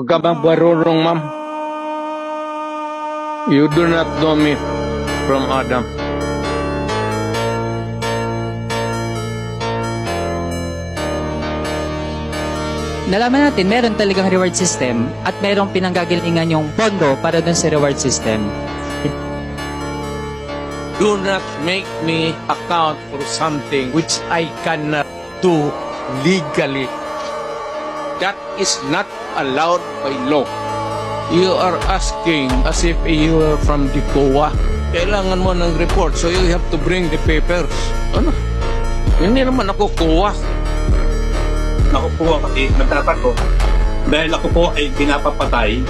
Huwag ka bang barurong, ma'am? You do not know me from Adam. Nalaman natin meron talagang reward system at merong pinanggagalingan yung pondo para dun sa reward system. Do not make me account for something which I cannot do legally. That is not allowed by law. You are asking as if you are from the COA. Kailangan mo ng report, so you have to bring the papers. Ano? Hindi naman ako COA. Ako po kasi nagtatanong dahil ako po ay pinapapatay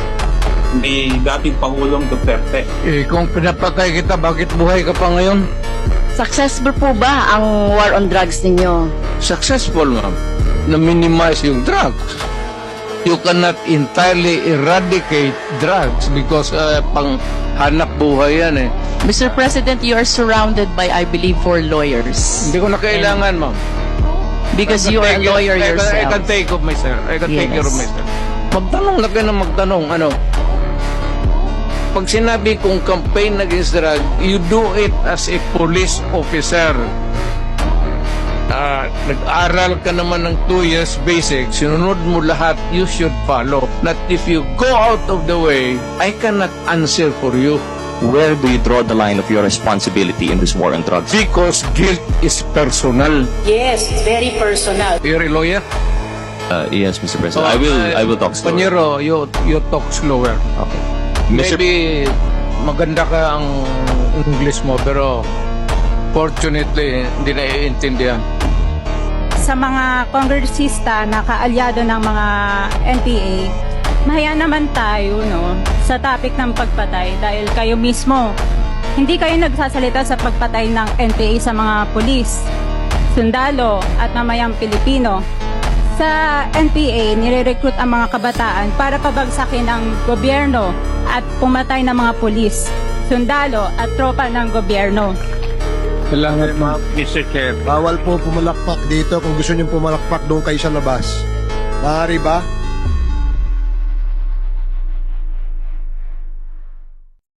ni dating Pangulong Duterte. Eh, kung pinapatay kita, bakit buhay ka pa ngayon? Successful po ba ang war on drugs ninyo? Successful, ma'am. Na-minimize yung drugs. You cannot entirely eradicate drugs because pang hanap buhay yan eh. Mr. President, you are surrounded by, I believe, 4 lawyers. Hindi ko na kailangan, ma'am. Because you are a lawyer I yourself. can take of myself. I can take care of Yes. myself. Magtanong na kayo na magtanong. Ano? Pag sinabi kong campaign against drug, you do it as a police officer. Nag-aral ka naman ng 2 years basic, sinunod mo lahat, you should follow. Not if you go out of the way, I cannot answer for you. Where do you draw the line of your responsibility in this war on drugs? Because guilt is personal. Yes, very personal. You're a lawyer? Yes, Mr. President. I will talk slower. Panyero, you talk slower. Okay. Mr. Maybe maganda ka ang English mo, pero fortunately, hindi naiintindihan. Sa mga kongresista na kaalyado ng mga NPA, mahaya naman tayo sa topic ng pagpatay dahil kayo mismo, hindi kayo nagsasalita sa pagpatay ng NPA sa mga pulis, sundalo at mamayang Pilipino. Sa NPA, nire-recruit ang mga kabataan para pabagsakin ang gobyerno at pumatay ng mga pulis, sundalo at tropa ng gobyerno. Salamat, ma'am. Mr. Chair. Bawal po pumalakpak dito. Kung gusto nyo pumalakpak, doon kayo sa labas. Maaari ba?